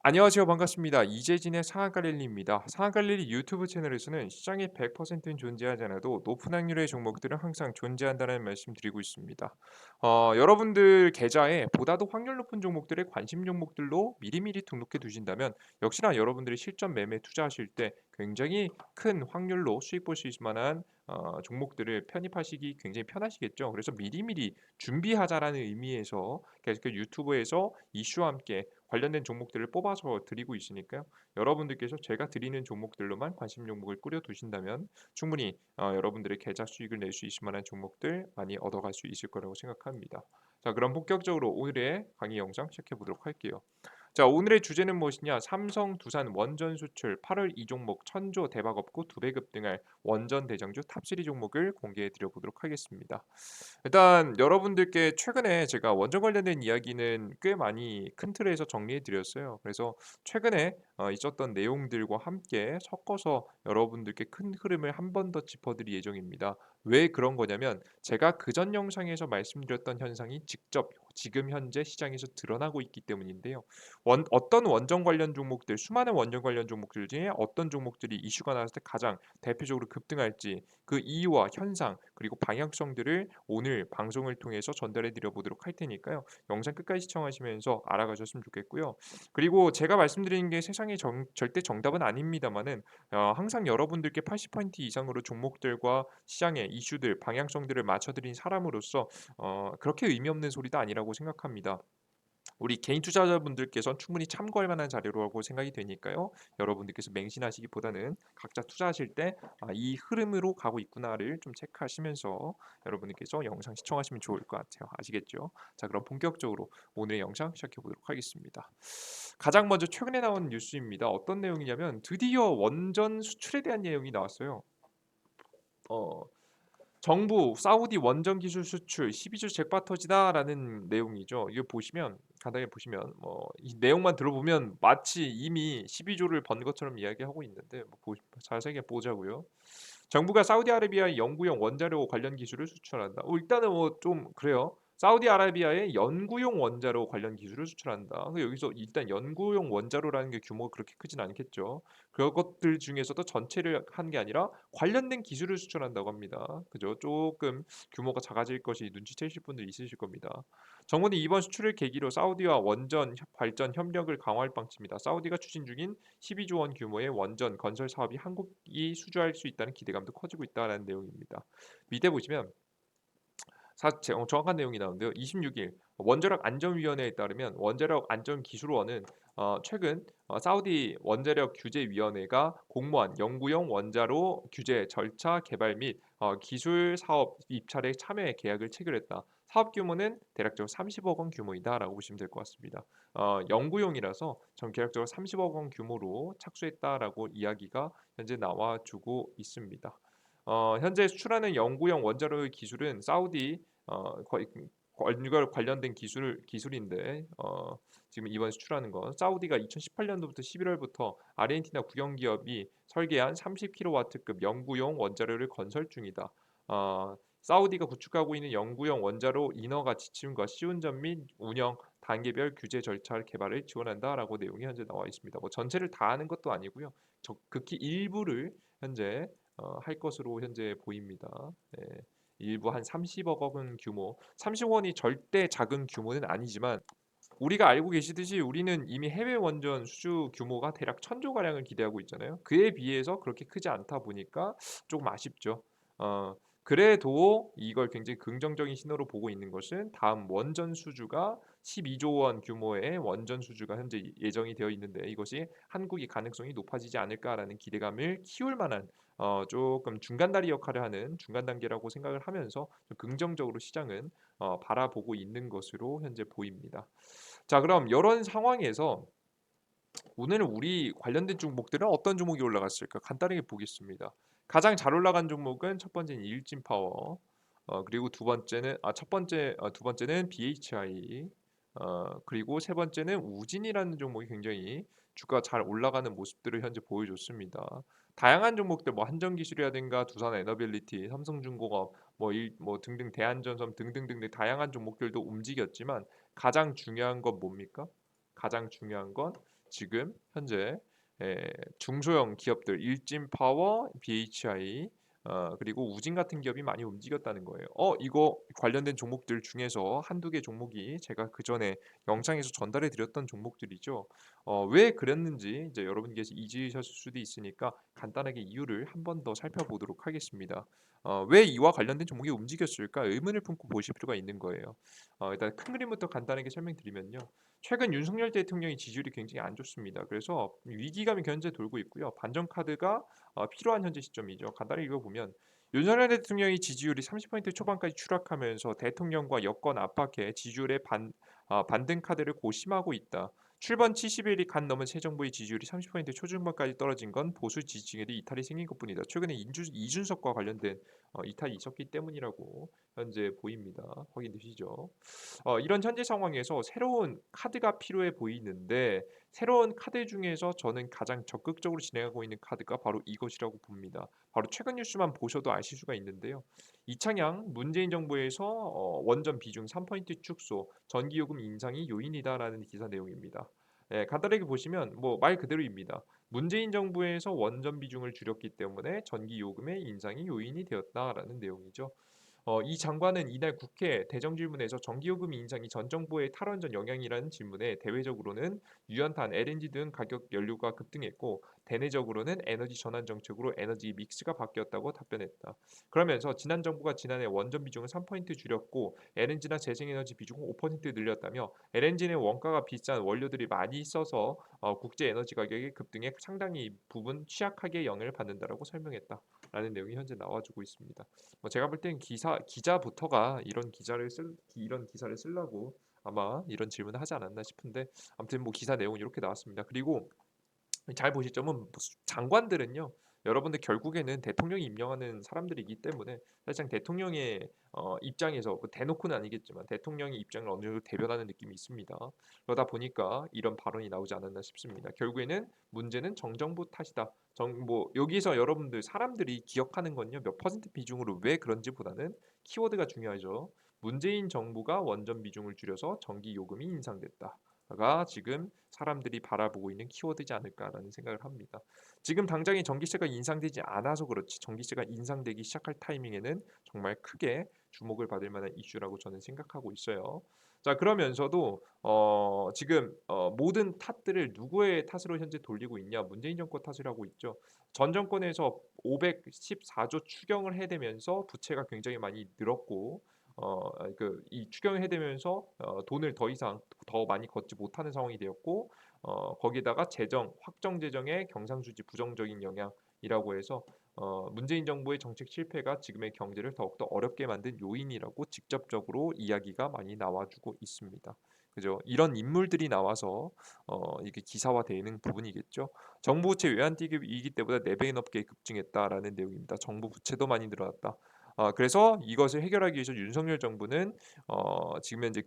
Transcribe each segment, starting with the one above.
안녕하세요. 반갑습니다. 이재진의 상한가릴리입니다. 상한가릴리 유튜브 채널에서는 시장이 100%는 존재하지 않아도 높은 확률의 종목들은 항상 존재한다는 말씀 드리고 있습니다. 여러분들 계좌에 보다도 확률 높은 종목들의 관심 종목들로 미리미리 등록해 두신다면 역시나 여러분들이 실전 매매 투자하실 때 굉장히 큰 확률로 수익 볼 수 있을 만한 종목들을 편입하시기 굉장히 편하시겠죠. 그래서 미리미리 준비하자라는 의미에서 계속 유튜브에서 이슈와 함께 관련된 종목들을 뽑아서 드리고 있으니까요. 여러분들께서 제가 드리는 종목들로만 관심 종목을 꾸려 두신다면 충분히 여러분들의 계좌 수익을 낼 수 있을 만한 종목들 많이 얻어갈 수 있을 거라고 생각합니다. 자, 그럼 본격적으로 오늘의 강의 영상 시작해 보도록 할게요. 자, 오늘의 주제는 무엇이냐? 삼성, 두산 원전 수출 8월 이 종목 천조 대박 없고 두 배 급등할 원전 대장주 탑3 종목을 공개해 드려 보도록 하겠습니다. 일단 여러분들께 최근에 제가 원전 관련된 이야기는 꽤 많이 큰 틀에서 정리해 드렸어요. 그래서 최근에 있었던 내용들과 함께 섞어서 여러분들께 큰 흐름을 한 번 더 짚어드릴 예정입니다. 왜 그런 거냐면 제가 그전 영상에서 말씀드렸던 현상이 직접 지금 현재 시장에서 드러나고 있기 때문인데요. 어떤 원전 관련 종목들, 수많은 원전 관련 종목들 중에 어떤 종목들이 이슈가 나왔을 때 가장 대표적으로 급등할지 그 이유와 현상 그리고 방향성들을 오늘 방송을 통해서 전달해 드려 보도록 할 테니까요. 영상 끝까지 시청하시면서 알아가셨으면 좋겠고요. 그리고 제가 말씀드리는 게 세상의 절대 정답은 아닙니다만은 항상 여러분들께 80% 이상으로 종목들과 시장의 이슈들, 방향성들을 맞춰드린 사람으로서 그렇게 의미 없는 소리도 아니라고 생각합니다. 우리 개인 투자자분들께서는 충분히 참고할 만한 자료라고 생각이 되니까요. 여러분들께서 맹신하시기보다는 각자 투자하실 때 이 흐름으로 가고 있구나를 좀 체크하시면서 여러분들께서 영상 시청하시면 좋을 것 같아요. 아시겠죠? 자, 그럼 본격적으로 오늘의 영상 시작해 보도록 하겠습니다. 가장 먼저 최근에 나온 뉴스입니다. 어떤 내용이냐면 드디어 원전 수출에 대한 내용이 나왔어요. 어, 정부 사우디 원전 기술 수출 12조 잭팟 터지다라는 내용이죠. 이거 보시면 간단히 보시면 뭐 이 내용만 들어보면 마치 이미 12조를 번 것처럼 이야기하고 있는데 뭐 자세하게 보자고요. 정부가 사우디아라비아의 연구용 원자로 관련 기술을 수출한다. 일단은 뭐 좀 그래요. 사우디아라비아의 연구용 원자로 관련 기술을 수출한다. 여기서 일단 연구용 원자로라는 게 규모가 그렇게 크진 않겠죠. 그것들 중에서도 전체를 한 게 아니라 관련된 기술을 수출한다고 합니다. 그죠? 조금 규모가 작아질 것이 눈치채실 분들 있으실 겁니다. 정부는 이번 수출을 계기로 사우디와 원전 발전 협력을 강화할 방침이다. 사우디가 추진 중인 12조 원 규모의 원전 건설 사업이 한국이 수주할 수 있다는 기대감도 커지고 있다는 내용입니다. 밑에 보시면 정확한 내용이 나오는데요. 26일 원자력 안전위원회에 따르면 원자력 안전기술원은 최근 사우디 원자력 규제위원회가 공모한 연구용 원자로 규제 절차 개발 및 기술 사업 입찰에 참여 계약을 체결했다. 사업 규모는 대략적으로 30억 원 규모이다라고 보시면 될 것 같습니다. 연구용이라서 전 계략적으로 30억 원 규모로 착수했다라고 이야기가 현재 나와주고 있습니다. 현재 수출하는 연구용 원자로의 기술은 사우디 거의 이걸 관련된 기술인데 지금 이번 수출하는 건 사우디가 2018년도부터 11월부터 아르헨티나 국영 기업이 설계한 30kW급 연구용 원자로를 건설 중이다. 사우디가 구축하고 있는 연구용 원자로 인허가 지침과 시운전 및 운영 단계별 규제 절차 개발을 지원한다라고 내용이 현재 나와 있습니다. 뭐 전체를 다 하는 것도 아니고요. 극히 일부를 현재 할 것으로 현재 보입니다. 네. 일부 한 30억 원 규모. 30억 원이 절대 작은 규모는 아니지만 우리가 알고 계시듯이 우리는 이미 해외 원전 수주 규모가 대략 1,000조 가량을 기대하고 있잖아요. 그에 비해서 그렇게 크지 않다 보니까 조금 아쉽죠. 그래도 이걸 굉장히 긍정적인 신호로 보고 있는 것은 다음 원전 수주가 12조 원 규모의 원전 수주가 현재 예정이 되어 있는데 이것이 한국이 가능성이 높아지지 않을까라는 기대감을 키울 만한 조금 중간다리 역할을 하는 중간 단계라고 생각을 하면서 좀 긍정적으로 시장은 바라보고 있는 것으로 현재 보입니다. 자, 그럼 이런 상황에서 오늘 우리 관련된 종목들은 어떤 종목이 올라갔을까? 간단하게 보겠습니다. 가장 잘 올라간 종목은 첫 번째는 일진파워, 그리고 두 번째는 BHI, 그리고 세 번째는 우진이라는 종목이 굉장히 주가 잘 올라가는 모습들을 현재 보여줬습니다. 다양한 종목들 뭐 한전기술이라든가 두산에너빌리티, 삼성중공업 뭐 등등 대한전선 등등등등 다양한 종목들도 움직였지만 가장 중요한 건 뭡니까? 가장 중요한 건 지금 현재 중소형 기업들 일진파워, BHI 그리고 우진 같은 기업이 많이 움직였다는 거예요. 이거 관련된 종목들 중에서 한두 개 종목이 제가 그전에 영상에서 전달해 드렸던 종목들이죠. 왜 그랬는지 이제 여러분께서 잊으셨을 수도 있으니까 간단하게 이유를 한 번 더 살펴보도록 하겠습니다. 왜 이와 관련된 종목이 움직였을까 의문을 품고 보실 필요가 있는 거예요. 일단 큰 그림부터 간단하게 설명드리면요. 최근 윤석열 대통령의 지지율이 굉장히 안 좋습니다. 그래서 위기감이 현재 돌고 있고요. 반전 카드가 필요한 현재 시점이죠. 간단히 읽어보면 윤석열 대통령의 지지율이 30% 초반까지 추락하면서 대통령과 여권 압박해 지지율의 반등 카드를 고심하고 있다. 출범 70일이 간 넘은 새 정부의 지지율이 30% 초중반까지 떨어진 건 보수 지지층에도 이탈이 생긴 것뿐이다. 최근에 이준석과 관련된 이탈이 있었기 때문이라고 현재 보입니다. 확인되시죠? 이런 현재 상황에서 새로운 카드가 필요해 보이는데 새로운 카드 중에서 저는 가장 적극적으로 진행하고 있는 카드가 바로 이것이라고 봅니다. 바로 최근 뉴스만 보셔도 아실 수가 있는데요. 이창양 문재인 정부에서 원전 비중 3포인트 축소, 전기요금 인상이 요인이다라는 기사 내용입니다. 간단하게 보시면 뭐 말 그대로입니다. 문재인 정부에서 원전 비중을 줄였기 때문에 전기요금의 인상이 요인이 되었다라는 내용이죠. 이 장관은 이날 국회 대정질문에서 전기요금 인상이 전 정부의 탈원전 영향이라는 질문에 대외적으로는 유연탄, LNG 등 가격 연료가 급등했고 대내적으로는 에너지 전환 정책으로 에너지 믹스가 바뀌었다고 답변했다. 그러면서 지난 정부가 지난해 원전 비중을 3포인트 줄였고 LNG나 재생에너지 비중을 5% 늘렸다며 LNG는 원가가 비싼 원료들이 많이 있어서 국제 에너지 가격이 급등해 상당히 부분 취약하게 영향을 받는다라고 설명했다라는 내용이 현재 나와주고 있습니다. 제가 볼 땐 기자부터가 이런 기사를 쓰려고 아마 이런 질문을 하지 않았나 싶은데 아무튼 뭐 기사 내용이 이렇게 나왔습니다. 그리고 잘 보실 점은 뭐 장관들은요. 여러분들 결국에는 대통령이 임명하는 사람들이기 때문에 사실상 대통령의 입장에서 뭐 대놓고는 아니겠지만 대통령의 입장을 어느 정도 대변하는 느낌이 있습니다. 그러다 보니까 이런 발언이 나오지 않았나 싶습니다. 결국에는 문제는 정정부 탓이다. 뭐 여기서 여러분들 사람들이 기억하는 건요. 몇 퍼센트 비중으로 왜 그런지보다는 키워드가 중요하죠. 문재인 정부가 원전 비중을 줄여서 전기 요금이 인상됐다. 가 지금 사람들이 바라보고 있는 키워드지 않을까라는 생각을 합니다. 지금 당장에 전기세가 인상되지 않아서 그렇지 전기세가 인상되기 시작할 타이밍에는 정말 크게 주목을 받을 만한 이슈라고 저는 생각하고 있어요. 자 그러면서도 지금 모든 탓들을 누구의 탓으로 현재 돌리고 있냐 문재인 정권 탓을 하고 있죠. 전 정권에서 514조 추경을 해대면서 부채가 굉장히 많이 늘었고 이 추경을 해대면서 돈을 더 이상 더 많이 걷지 못하는 상황이 되었고 거기다가 확정 재정의 경상수지 부정적인 영향이라고 해서 문재인 정부의 정책 실패가 지금의 경제를 더욱더 어렵게 만든 요인이라고 직접적으로 이야기가 많이 나와주고 있습니다. 그죠? 이런 인물들이 나와서 이게 기사화되는 부분이겠죠. 정부 부채 외환기금 이기 때보다 4배 넘게 급증했다라는 내용입니다. 정부 부채도 많이 늘어났다. 그래서 이것을 해결하기 위해서 윤석열 정부는 지금 현재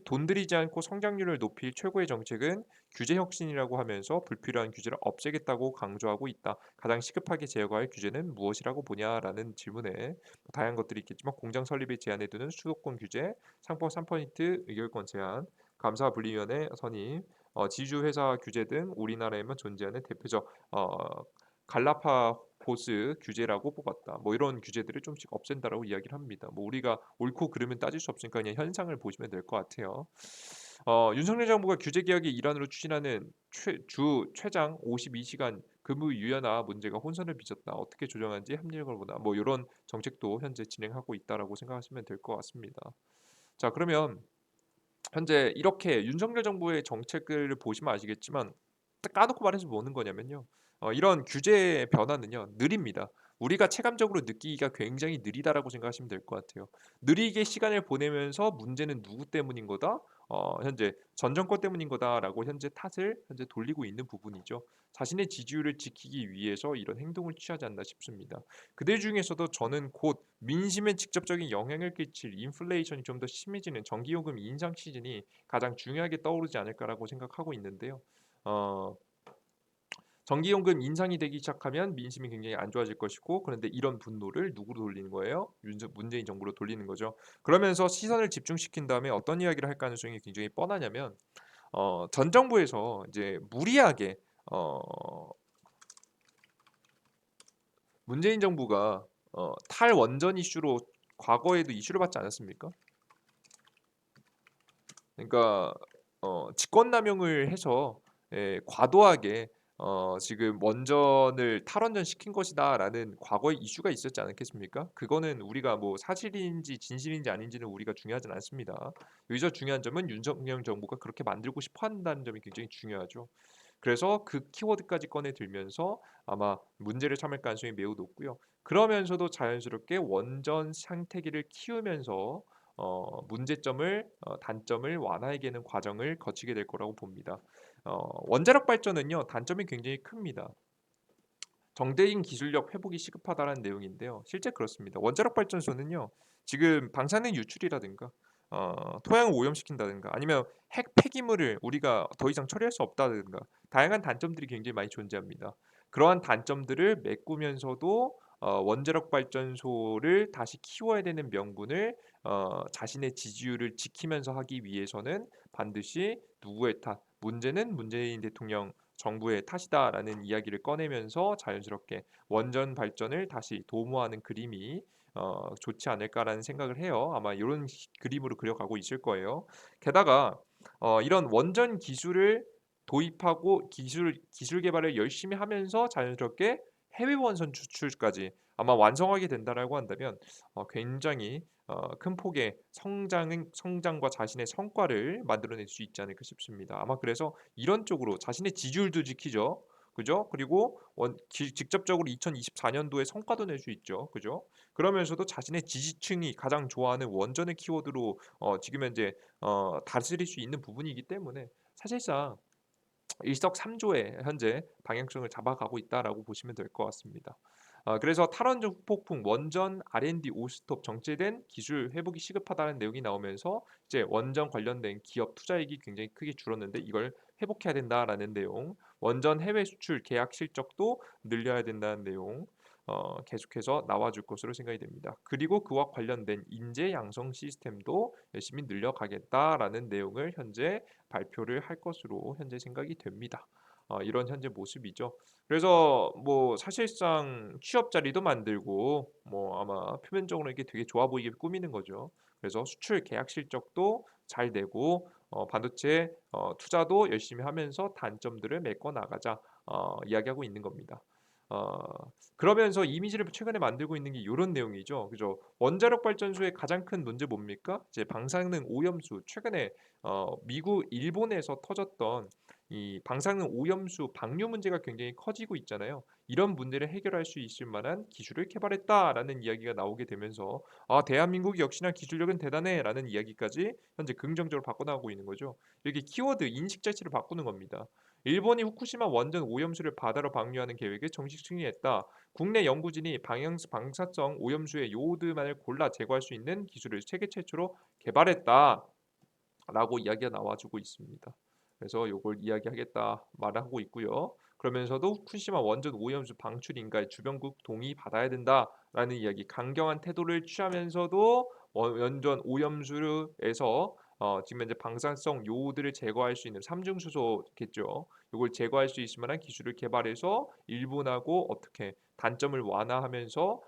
돈 들이지 않고 성장률을 높일 최고의 정책은 규제 혁신이라고 하면서 불필요한 규제를 없애겠다고 강조하고 있다. 가장 시급하게 제거할 규제는 무엇이라고 보냐라는 질문에 뭐 다양한 것들이 있겠지만 공장 설립에 제한해 두는 수도권 규제, 상법 3% 의결권 제한, 감사분리위원회 선임, 지주 회사 규제 등 우리나라에만 존재하는 대표적 갈라파고스 규제라고 뽑았다. 뭐 이런 규제들을 좀씩 없앤다라고 이야기를 합니다. 뭐 우리가 옳고 그름은 따질 수 없으니까 그냥 현상을 보시면 될 것 같아요. 윤석열 정부가 규제 개혁의 일환으로 추진하는 최장 52시간 근무 유연화 문제가 혼선을 빚었다. 어떻게 조정하는지 합리적으로 보다. 뭐 이런 정책도 현재 진행하고 있다라고 생각하시면 될 것 같습니다. 자 그러면 현재 이렇게 윤석열 정부의 정책을 보시면 아시겠지만 딱 까놓고 말해서 뭐는 거냐면요. 이런 규제 변화는요. 느립니다. 우리가 체감적으로 느끼기가 굉장히 느리다라고 생각하시면 될 것 같아요. 느리게 시간을 보내면서 문제는 누구 때문인 거다? 현재 전 정권 때문인 거다라고 현재 탓을 현재 돌리고 있는 부분이죠. 자신의 지지율을 지키기 위해서 이런 행동을 취하지 않나 싶습니다. 그들 중에서도 저는 곧 민심에 직접적인 영향을 끼칠 인플레이션이 좀 더 심해지는 전기요금 인상 시즌이 가장 중요하게 떠오르지 않을까라고 생각하고 있는데요. 어, 전기요금 인상이 되기 시작하면 민심이 굉장히 안 좋아질 것이고 그런데 이런 분노를 누구로 돌리는 거예요? 문재인 정부로 돌리는 거죠. 그러면서 시선을 집중시킨 다음에 어떤 이야기를 할 가능성이 굉장히 뻔하냐면 전 정부에서 이제 무리하게 어 문재인 정부가 탈원전 이슈로 과거에도 이슈를 받지 않았습니까? 그러니까 직권남용을 해서 과도하게 지금 "원전을 탈원전시킨 것이다."라는 과거의 이슈가 있었지 않았겠습니까? 그거는 우리가 뭐 사실인지 진실인지 아닌지는 우리가 중요하진 않습니다. 여기서 중요한 점은 윤석열 정부가 그렇게 만들고 싶어 한다는 점이 굉장히 중요하죠. 그래서 그 키워드까지 꺼내 들면서 아마 문제를 삼을 가능성이 매우 높고요. 그러면서도 자연스럽게 원전 생태계를 키우면서 문제점을 단점을 완화해가는 과정을 거치게 될 거라고 봅니다. 원자력 발전은요 단점이 굉장히 큽니다. 정대인 기술력 회복이 시급하다는 내용인데요. 실제 그렇습니다. 원자력 발전소는요. 지금 방사능 유출이라든가 토양을 오염시킨다든가 아니면 핵 폐기물을 우리가 더 이상 처리할 수 없다든가 다양한 단점들이 굉장히 많이 존재합니다. 그러한 단점들을 메꾸면서도 원자력 발전소를 다시 키워야 되는 명분을 자신의 지지율을 지키면서 하기 위해서는 반드시 누구의 탓, 문제는 문재인 대통령 정부의 탓이다라는 이야기를 꺼내면서 자연스럽게 원전 발전을 다시 도모하는 그림이 좋지 않을까라는 생각을 해요. 아마 이런 그림으로 그려가고 있을 거예요. 게다가 이런 원전 기술을 도입하고 기술 개발을 열심히 하면서 자연스럽게 해외 원전 추출까지 아마 완성하게 된다라고 한다면 굉장히 큰 폭의 성장과 자신의 성과를 만들어낼 수 있지 않을까 싶습니다. 아마 그래서 이런 쪽으로 자신의 지지율도 지키죠. 그죠? 그리고 직접적으로 2024년도에 성과도 낼 수 있죠. 그죠? 그러면서도 자신의 지지층이 가장 좋아하는 원전의 키워드로 지금 현재 다스릴 수 있는 부분이기 때문에 사실상 일석삼조의 현재 방향성을 잡아가고 있다라고 보시면 될 것 같습니다. 그래서 탈원전 후폭풍 원전 R&D 오스톱 정체된 기술 회복이 시급하다는 내용이 나오면서 이제 원전 관련된 기업 투자액이 굉장히 크게 줄었는데 이걸 회복해야 된다라는 내용, 원전 해외 수출 계약 실적도 늘려야 된다는 내용 계속해서 나와줄 것으로 생각이 됩니다. 그리고 그와 관련된 인재 양성 시스템도 열심히 늘려가겠다라는 내용을 현재 발표를 할 것으로 현재 생각이 됩니다. 이런 현재 모습이죠. 그래서 뭐 사실상 취업 자리도 만들고 뭐 아마 표면적으로 이게 되게 좋아 보이게 꾸미는 거죠. 그래서 수출 계약 실적도 잘 내고 반도체 투자도 열심히 하면서 단점들을 메꿔 나가자 이야기하고 있는 겁니다. 어, 그러면서 이미지를 최근에 만들고 있는 게 이런 내용이죠. 그죠? 원자력 발전소의 가장 큰 문제 뭡니까? 이제 방사능 오염수. 최근에 미국, 일본에서 터졌던 이 방사능 오염수 방류 문제가 굉장히 커지고 있잖아요. 이런 문제를 해결할 수 있을 만한 기술을 개발했다라는 이야기가 나오게 되면서 대한민국 역시나 기술력은 대단해라는 이야기까지 현재 긍정적으로 바꿔나가고 있는 거죠. 이렇게 키워드 인식 자체를 바꾸는 겁니다. 일본이 후쿠시마 원전 오염수를 바다로 방류하는 계획을 정식 승인했다. 국내 연구진이 방사성 오염수의 요오드만을 골라 제거할 수 있는 기술을 세계 최초로 개발했다. 라고 이야기가 나와주고 있습니다. 그래서 요걸 이야기하겠다 말을 하고 있고요. 그러면서도 후쿠시마 원전 오염수 방출 인가에 주변국 동의 받아야 된다라는 이야기 강경한 태도를 취하면서도 원전 오염수에서 지금 현재 방사성 요오드를 제거할 수 있는 삼중수소겠죠. 이걸 제거할 수 있을 만한 기술을 개발해서 일본하고 어떻게 단점을 완화하면서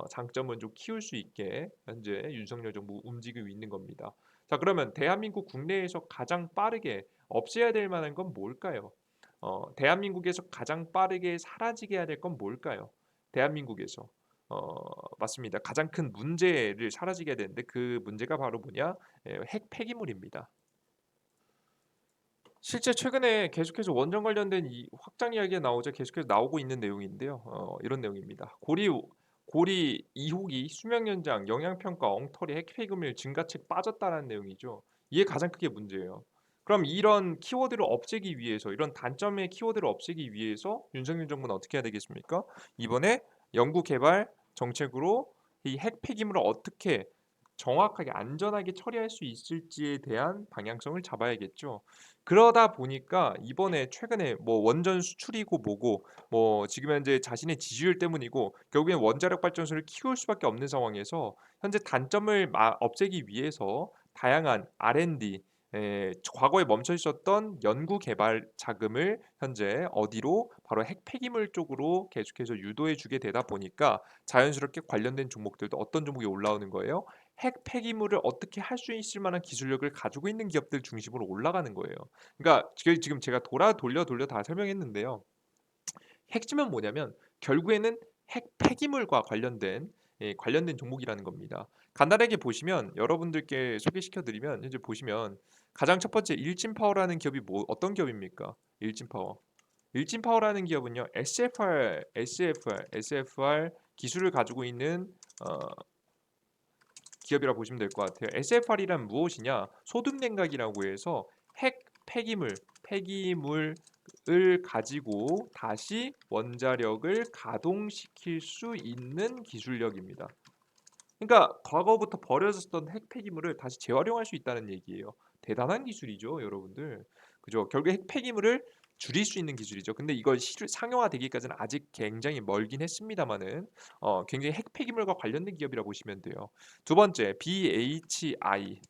장점을 좀 키울 수 있게 현재 윤석열 정부 움직이고 있는 겁니다. 자, 그러면 대한민국 국내에서 가장 빠르게 없애야 될 만한 건 뭘까요? 대한민국에서 가장 빠르게 사라지게 해야 될 건 뭘까요? 대한민국에서 맞습니다. 가장 큰 문제를 사라지게 해야 되는데 그 문제가 바로 뭐냐? 핵 폐기물입니다. 실제 최근에 계속해서 원전 관련된 이 확장 이야기가 나오자 계속해서 나오고 있는 내용인데요. 이런 내용입니다. 고리 2호기 수명 연장, 영향 평가, 엉터리, 핵 폐기물 증가책 빠졌다는 내용이죠. 이게 가장 크게 문제예요. 그럼 이런 키워드를 없애기 위해서 이런 단점의 키워드를 없애기 위해서 윤석열 정부는 어떻게 해야 되겠습니까? 이번에 연구 개발 정책으로 이 핵 폐기물을 어떻게 정확하게 안전하게 처리할 수 있을지에 대한 방향성을 잡아야겠죠. 그러다 보니까 이번에 최근에 뭐 원전 수출이고 뭐고 뭐 지금 현재 자신의 지지율 때문이고 결국엔 원자력 발전소를 키울 수밖에 없는 상황에서 현재 단점을 없애기 위해서 다양한 R&D 과거에 멈춰 있었던 연구 개발 자금을 현재 어디로 바로 핵 폐기물 쪽으로 계속해서 유도해 주게 되다 보니까 자연스럽게 관련된 종목들도 어떤 종목이 올라오는 거예요? 핵 폐기물을 어떻게 할 수 있을 만한 기술력을 가지고 있는 기업들 중심으로 올라가는 거예요. 그러니까 지금 제가 돌려 다 설명했는데요. 핵심은 뭐냐면 결국에는 핵 폐기물과 관련된 종목이라는 겁니다. 간단하게 보시면 여러분들께 소개시켜 드리면 현재 보시면 가장 첫 번째 일진파워라는 기업이 어떤 기업입니까? 일진파워. 일진파워라는 기업은요. SFR 기술을 가지고 있는 어, 기업이라고 보시면 될 것 같아요. SFR이란 무엇이냐? 소득 냉각이라고 해서 핵 폐기물을 가지고 다시 원자력을 가동시킬 수 있는 기술력입니다. 그러니까 과거부터 버려졌던 핵 폐기물을 다시 재활용할 수 있다는 얘기예요. 대단한 기술이죠, 여러분들. 그죠? 결국 핵 폐기물을 줄일 수 있는 기술이죠. 근데 이걸 상용화되기까지는 아직 굉장히 멀긴 했습니다만은 굉장히 핵 폐기물과 관련된 기업이라고 보시면 돼요. 두 번째, BHI.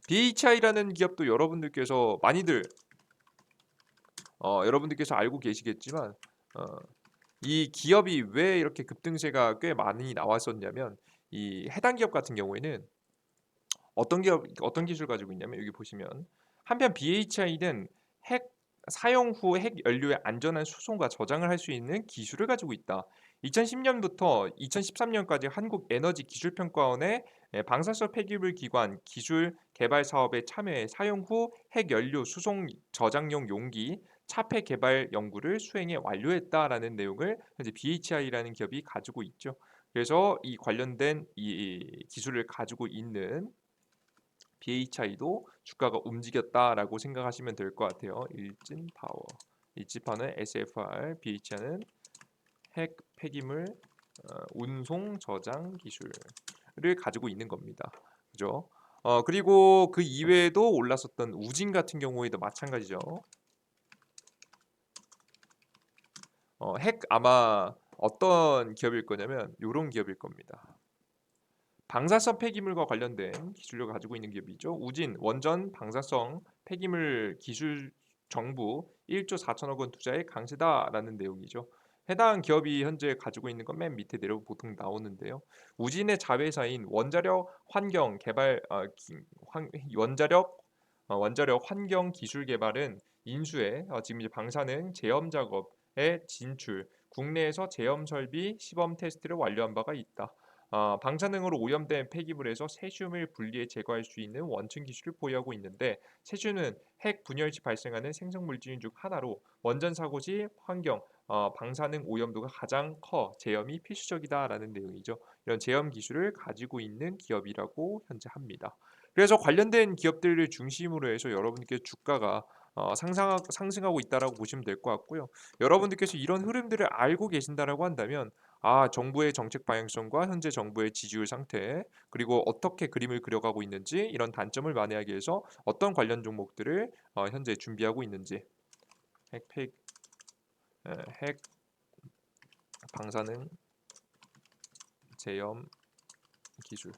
BHI라는 기업도 여러분들께서 알고 계시겠지만 어, 이 기업이 왜 이렇게 급등세가 꽤 많이 나왔었냐면 이 해당 기업 같은 경우에는 어떤 기술 가지고 있냐면 여기 보시면 한편 BHI는 핵 사용 후 핵 연료의 안전한 수송과 저장을 할 수 있는 기술을 가지고 있다. 2010년부터 2013년까지 한국에너지기술평가원의 방사성 폐기물 기관 기술 개발 사업에 참여해 사용 후 핵 연료 수송 저장용 용기 차폐 개발 연구를 수행해 완료했다라는 내용을 현재 BHI라는 기업이 가지고 있죠. 그래서 이 관련된 이 기술을 가지고 있는 BHI도 주가가 움직였다라고 생각하시면 될 것 같아요. 일진파워. 일진파워는 SFR, BHI는 핵 폐기물 운송 저장 기술을 가지고 있는 겁니다. 그죠? 그리고 그 이외에도 올랐었던 우진 같은 경우에도 마찬가지죠. 핵 아마 어떤 기업일 거냐면 이런 기업일 겁니다. 방사성 폐기물과 관련된 기술력을 가지고 있는 기업이죠. 우진 원전 방사성 폐기물 기술 정부 1조 4천억 원 투자에 강세다라는 내용이죠. 해당 기업이 현재 가지고 있는 건 맨 밑에 내려 보통 나오는데요. 우진의 자회사인 원자력 환경 개발 원자력 환경 기술 개발은 인수해 지금 이제 방사능 제염 작업에 진출, 국내에서 제염 설비 시범 테스트를 완료한 바가 있다. 방사능으로 오염된 폐기물에서 세슘을 분리해 제거할 수 있는 원천 기술을 보유하고 있는데 세슘은 핵 분열 시 발생하는 생성 물질 중 하나로 원전 사고 시 환경 방사능 오염도가 가장 커 제염이 필수적이다라는 내용이죠. 이런 제염 기술을 가지고 있는 기업이라고 현재 합니다. 그래서 관련된 기업들을 중심으로 해서 여러분께 주가가 상승하고 있다라고 보시면 될 것 같고요. 여러분들께서 이런 흐름들을 알고 계신다라고 한다면 정부의 정책 방향성과 현재 정부의 지지율 상태 그리고 어떻게 그림을 그려가고 있는지 이런 단점을 만회하기 위해서 어떤 관련 종목들을 현재 준비하고 있는지 핵, 폐, 핵 방사능 제염 기술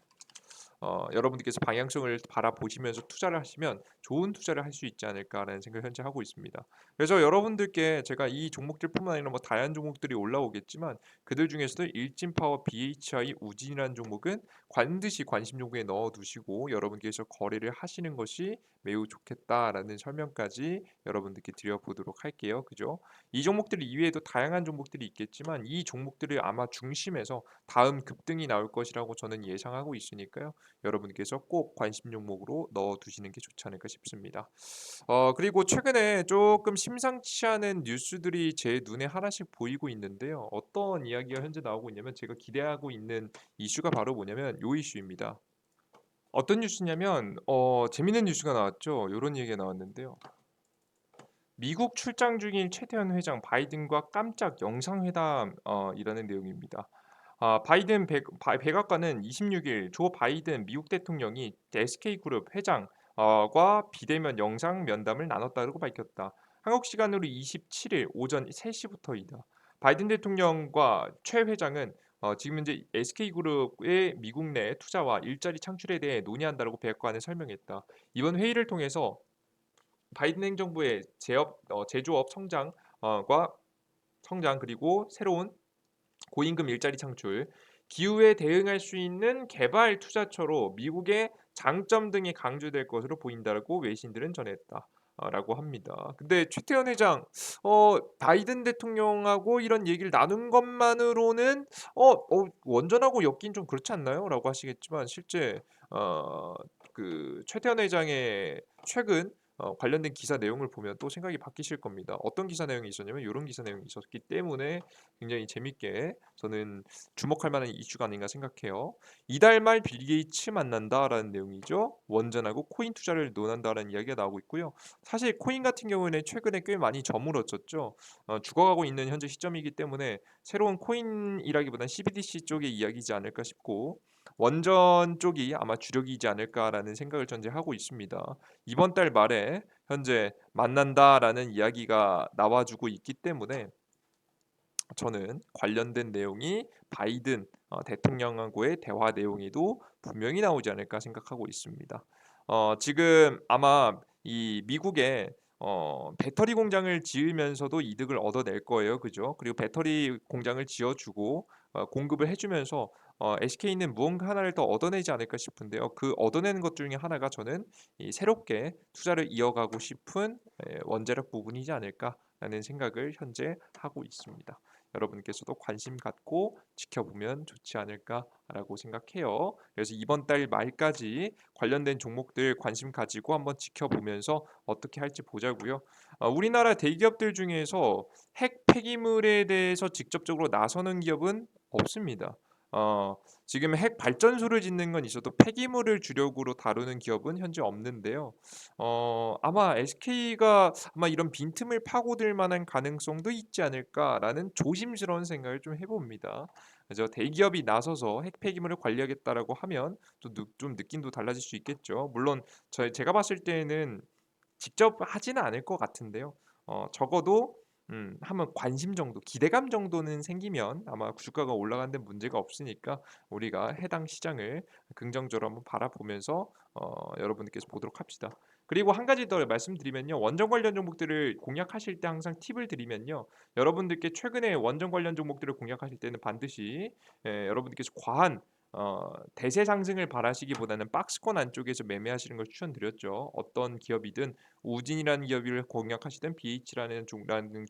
여러분들께서 방향성을 바라보시면서 투자를 하시면 좋은 투자를 할 수 있지 않을까라는 생각을 현재 하고 있습니다. 그래서 여러분들께 제가 이 종목들뿐만 아니라 뭐 다양한 종목들이 올라오겠지만 그들 중에서도 일진파워, BHI, 우진이라는 종목은 반드시 관심 종목에 넣어두시고 여러분께서 거래를 하시는 것이 매우 좋겠다라는 설명까지 여러분들께 드려보도록 할게요. 그죠? 이 종목들 이외에도 다양한 종목들이 있겠지만 이 종목들을 아마 중심에서 다음 급등이 나올 것이라고 저는 예상하고 있으니까요. 여러분께서 꼭 관심 종목으로 넣어 두시는 게 좋지 않을까 싶습니다. 그리고 최근에 조금 심상치 않은 뉴스들이 제 눈에 하나씩 보이고 있는데요. 어떤 이야기가 현재 나오고 있냐면 제가 기대하고 있는 이슈가 바로 뭐냐면 요 이슈입니다. 어떤 뉴스냐면 재밌는 뉴스가 나왔죠. 요런 얘기가 나왔는데요. 미국 출장 중인 최태원 회장 바이든과 깜짝 영상회담 이라는 내용입니다. 바이든 백악관은 26일 조 바이든 미국 대통령이 SK그룹 회장과 비대면 영상 면담을 나눴다고 밝혔다. 한국 시간으로 27일 오전 3시부터이다. 바이든 대통령과 최 회장은 지금 현재 SK그룹의 미국 내 투자와 일자리 창출에 대해 논의한다라고 백악관에 설명했다. 이번 회의를 통해서 바이든 행정부의 제조업 성장과 성장 그리고 새로운 고임금 일자리 창출, 기후에 대응할 수 있는 개발 투자처로 미국의 장점 등이 강조될 것으로 보인다라고 외신들은 전했다. 라고 합니다. 근데 최태원 회장, 바이든 대통령하고 이런 얘기를 나눈 것만으로는 원전하고 엮긴 좀 그렇지 않나요?라고 하시겠지만 실제 어, 그 최태원 회장의 최근 관련된 기사 내용을 보면 또 생각이 바뀌실 겁니다. 어떤 기사 내용이 있었냐면 이런 기사 내용이 있었기 때문에 굉장히 재밌게 저는 주목할 만한 이슈가 아닌가 생각해요. 이달 말 빌 게이츠 만난다라는 내용이죠. 원전하고 코인 투자를 논한다라는 이야기가 나오고 있고요. 사실 코인 같은 경우는 최근에 꽤 많이 저물었었죠. 죽어가고 있는 현재 시점이기 때문에 새로운 코인이라기보다는 CBDC 쪽의 이야기지 않을까 싶고 원전 쪽이 아마 주력이지 않을까라는 생각을 전제하고 있습니다. 이번 달 말에 현재 만난다라는 이야기가 나와주고 있기 때문에 저는 관련된 내용이 바이든 대통령하고의 대화 내용에도 분명히 나오지 않을까 생각하고 있습니다. 지금 아마 이 미국에 배터리 공장을 지으면서도 이득을 얻어낼 거예요, 그죠? 그리고 배터리 공장을 지어주고 공급을 해주면서 SK는 무언가 하나를 더 얻어내지 않을까 싶은데요. 그 얻어내는 것 중에 하나가 저는 이 새롭게 투자를 이어가고 싶은 원자력 부분이지 않을까라는 생각을 현재 하고 있습니다. 여러분께서도 관심 갖고 지켜보면 좋지 않을까라고 생각해요. 그래서 이번 달 말까지 관련된 종목들 관심 가지고 한번 지켜보면서 어떻게 할지 보자고요. 우리나라 대기업들 중에서 핵 폐기물에 대해서 직접적으로 나서는 기업은 없습니다. 어, 지금 핵 발전소를 짓는 건 있어도 폐기물을 주력으로 다루는 기업은 현재 없는데요. 아마 SK가 아마 이런 빈틈을 파고들 만한 가능성도 있지 않을까라는 조심스러운 생각을 좀 해봅니다. 그래서 대기업이 나서서 핵 폐기물을 관리하겠다라고 하면 좀 느낌도 달라질 수 있겠죠. 물론 제가 봤을 때는 직접 하지는 않을 것 같은데요. 적어도 한번 관심 정도, 기대감 정도는 생기면 아마 주가가 올라가는 데 문제가 없으니까 우리가 해당 시장을 긍정적으로 한번 바라보면서 여러분들께서 보도록 합시다. 그리고 한 가지 더 말씀드리면요. 원전 관련 종목들을 공략하실 때 항상 팁을 드리면요. 여러분들께 최근에 원전 관련 종목들을 공략하실 때는 반드시 여러분들께서 과한 대세 상승을 바라시기보다는 박스권 안쪽에서 매매하시는 걸 추천드렸죠. 어떤 기업이든 우진이라는 기업을 공략하시든 BH라는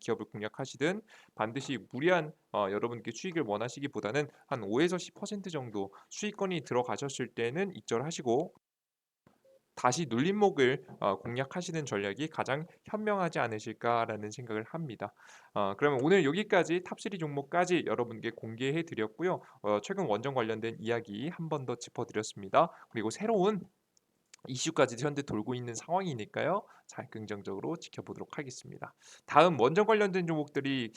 기업을 공략하시든 반드시 무리한 여러분께 수익을 원하시기보다는 한 5에서 10% 정도 수익권이 들어가셨을 때는 익절하시고 다시 눌림목을 공략하시는 전략이 가장 현명하지 않으실까라는 생각을 합니다. 그러면 오늘 여기까지 탑3 종목까지 여러분께 공개해 드렸고요. 최근 원전 관련된 이야기 한 번 더 짚어드렸습니다. 그리고 새로운 이슈까지도 현재 돌고 있는 상황이니까요. 잘 긍정적으로 지켜보도록 하겠습니다. 다음 원전 관련된 종목들이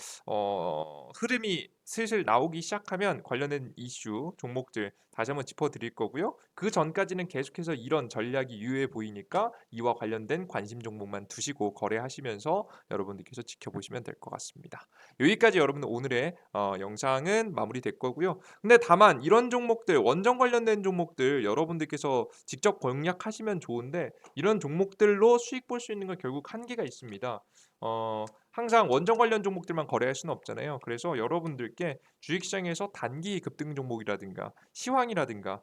흐름이 슬슬 나오기 시작하면 관련된 이슈 종목들 다시 한번 짚어드릴 거고요. 그 전까지는 계속해서 이런 전략이 유효해 보이니까 이와 관련된 관심 종목만 두시고 거래하시면서 여러분들께서 지켜보시면 될 것 같습니다. 여기까지 여러분 오늘의 영상은 마무리될 거고요. 근데 다만 이런 종목들 원전 관련된 종목들 여러분들께서 직접 공략하시면 좋은데 이런 종목들로 수익 볼 수 있는 건 결국 한계가 있습니다. 항상 원전 관련 종목들만 거래할 수는 없잖아요. 그래서 여러분들께 주식시장에서 단기 급등 종목이라든가 시황이라든가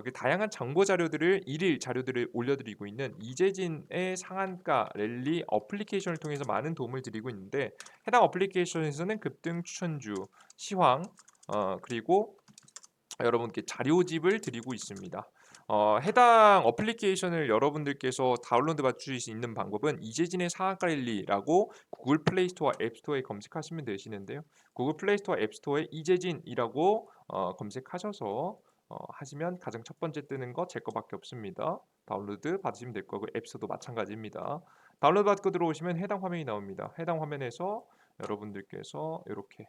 그 다양한 정보 자료들을 일일 자료들을 올려드리고 있는 이재진의 상한가 랠리 어플리케이션을 통해서 많은 도움을 드리고 있는데 해당 어플리케이션에서는 급등 추천주 시황 그리고 여러분께 자료집을 드리고 있습니다. 해당 어플리케이션을 여러분들께서 다운로드 받으실 수 있는 방법은 이재진의 상한가 랠리라고 구글 플레이 스토어 앱 스토어에 검색하시면 되시는데요. 구글 플레이 스토어 앱 스토어에 이재진이라고 검색하셔서 하시면 가장 첫 번째 뜨는 거 제 거밖에 없습니다. 다운로드 받으시면 될 거고 앱스토어도 마찬가지입니다. 다운로드 받고 들어오시면 해당 화면이 나옵니다. 해당 화면에서 여러분들께서 이렇게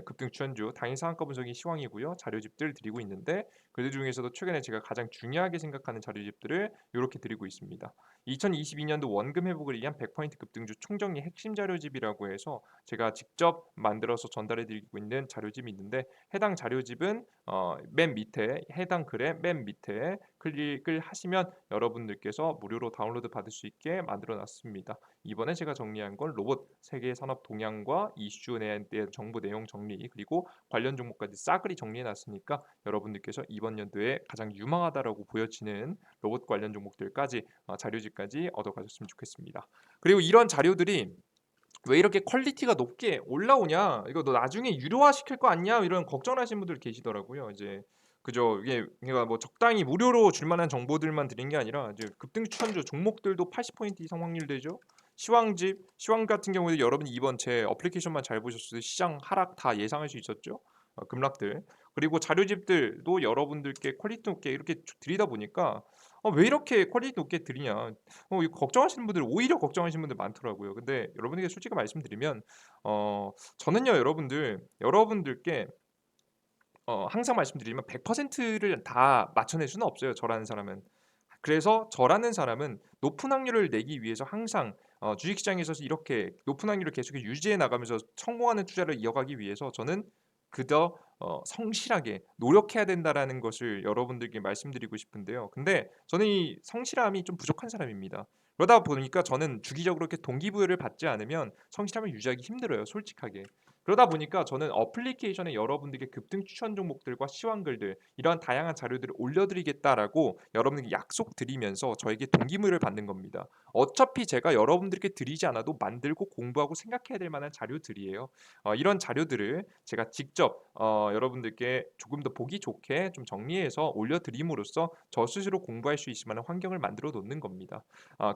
급등 추천주 당일 상한가 분석이 시황이고요. 자료집들 드리고 있는데 그 중에서도 최근에 제가 가장 중요하게 생각하는 자료집들을 요렇게 드리고 있습니다. 2022년도 원금 회복을 위한 100% 급등주 총정리 핵심 자료집이라고 해서 제가 직접 만들어서 전달해 드리고 있는 자료집이 있는데 해당 자료집은 맨 밑에 해당 글의 맨 밑에 클릭을 하시면 여러분들께서 무료로 다운로드 받을 수 있게 만들어 놨습니다. 이번에 제가 정리한 건 로봇 세계 산업 동향과 이슈에 대한 정보 내용 정리 그리고 관련 종목까지 싸그리 정리해 놨으니까 여러분들께서 이번 연도에 가장 유망하다라고 보여지는 로봇 관련 종목들까지 자료집까지 얻어가셨으면 좋겠습니다. 그리고 이런 자료들이 왜 이렇게 퀄리티가 높게 올라오냐? 이거 너 나중에 유료화 시킬 거 아니냐? 이런 걱정하시는 분들 계시더라고요. 이제 그죠. 이게 그러니까 뭐 적당히 무료로 줄 만한 정보들만 드린 게 아니라 이제 급등 추천주 종목들도 80% 이상 확률 되죠. 시황집, 시황 같은 경우에 여러분이 이번 제 어플리케이션만 잘 보셨을 때 시장 하락 다 예상할 수 있었죠. 급락들. 그리고 자료집들도 여러분들께 퀄리티 높게 이렇게 드리다 보니까 왜 이렇게 퀄리티 높게 드리냐? 이거 걱정하시는 분들 오히려 걱정하시는 분들 많더라고요. 근데 여러분에게 솔직히 말씀드리면 저는요 여러분들께 항상 말씀드리지만 100%를 다 맞춰낼 수는 없어요, 저라는 사람은. 그래서 저라는 사람은 높은 확률을 내기 위해서 항상 주식시장에서 이렇게 높은 확률을 계속 유지해 나가면서 성공하는 투자를 이어가기 위해서 저는 그저 성실하게 노력해야 된다라는 것을 여러분들께 말씀드리고 싶은데요. 근데 저는 이 성실함이 좀 부족한 사람입니다. 그러다 보니까 저는 주기적으로 이렇게 동기부여를 받지 않으면 성실함을 유지하기 힘들어요, 솔직하게. 그러다 보니까 저는 어플리케이션에 여러분들께 급등 추천 종목들과 시황글들 이러한 다양한 자료들을 올려드리겠다라고 여러분에게 약속드리면서 저에게 동기부여를 받는 겁니다. 어차피 제가 여러분들께 드리지 않아도 만들고 공부하고 생각해야 될 만한 자료들이에요. 이런 자료들을 제가 직접 여러분들께 조금 더 보기 좋게 좀 정리해서 올려드림으로써 저 스스로 공부할 수 있을 만한 환경을 만들어 놓는 겁니다.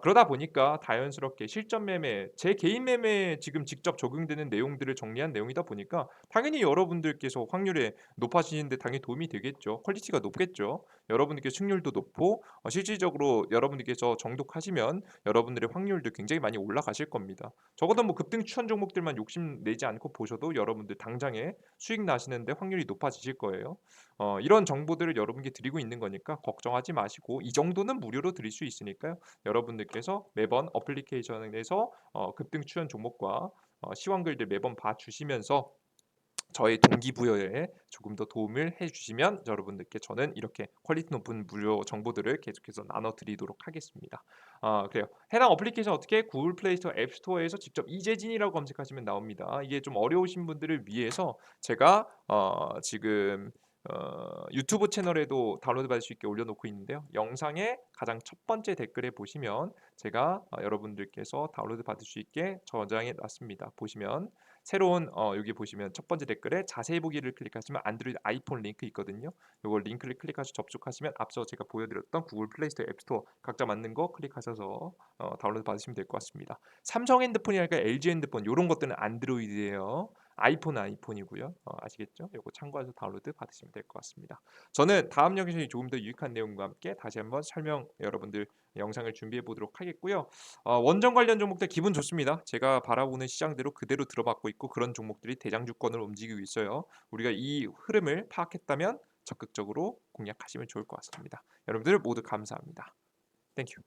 그러다 보니까 자연스럽게 실전 매매, 제 개인 매매에 지금 직접 적용되는 내용들을 정리한 내용이다 보니까 당연히 여러분들께서 확률에 높아지는데 당연히 도움이 되겠죠. 퀄리티가 높겠죠. 여러분들께 승률도 높고 실질적으로 여러분들께서 정독하시면 여러분들의 확률도 굉장히 많이 올라가실 겁니다. 적어도 뭐 급등 추천 종목들만 욕심내지 않고 보셔도 여러분들 당장에 수익 나시는데 확률이 높아지실 거예요. 이런 정보들을 여러분께 드리고 있는 거니까 걱정하지 마시고 이 정도는 무료로 드릴 수 있으니까요. 여러분들께서 매번 어플리케이션에서 급등 추천 종목과 시황글들 매번 봐주시면서 저의 동기부여에 조금 더 도움을 해주시면 여러분들께 저는 이렇게 퀄리티 높은 무료 정보들을 계속해서 나눠드리도록 하겠습니다. 그래요. 해당 어플리케이션 어떻게 구글 플레이스토어, 앱스토어에서 직접 이재진이라고 검색하시면 나옵니다. 이게 좀 어려우신 분들을 위해서 제가 지금 유튜브 채널에도 다운로드 받을 수 있게 올려놓고 있는데요. 영상의 가장 첫 번째 댓글에 보시면 제가 여러분들께서 다운로드 받을 수 있게 저장해 놨습니다. 보시면 새로운 여기 보시면 첫 번째 댓글에 자세히 보기를 클릭하시면 안드로이드 아이폰 링크 있거든요. 이걸 링크를 클릭하셔서 접속하시면 앞서 제가 보여드렸던 구글 플레이스토어, 앱스토어 각자 맞는 거 클릭하셔서 다운로드 받으시면 될 것 같습니다. 삼성 핸드폰이랄까 LG 핸드폰 이런 것들은 안드로이드예요. 아이폰은 아이폰이고요. 아시겠죠? 이거 참고해서 다운로드 받으시면 될 것 같습니다. 저는 다음 영상이 조금 더 유익한 내용과 함께 다시 한번 설명 여러분들 영상을 준비해 보도록 하겠고요. 원전 관련 종목들 기분 좋습니다. 제가 바라보는 시장대로 그대로 들어받고 있고 그런 종목들이 대장주권을 움직이고 있어요. 우리가 이 흐름을 파악했다면 적극적으로 공략하시면 좋을 것 같습니다. 여러분들 모두 감사합니다. 땡큐.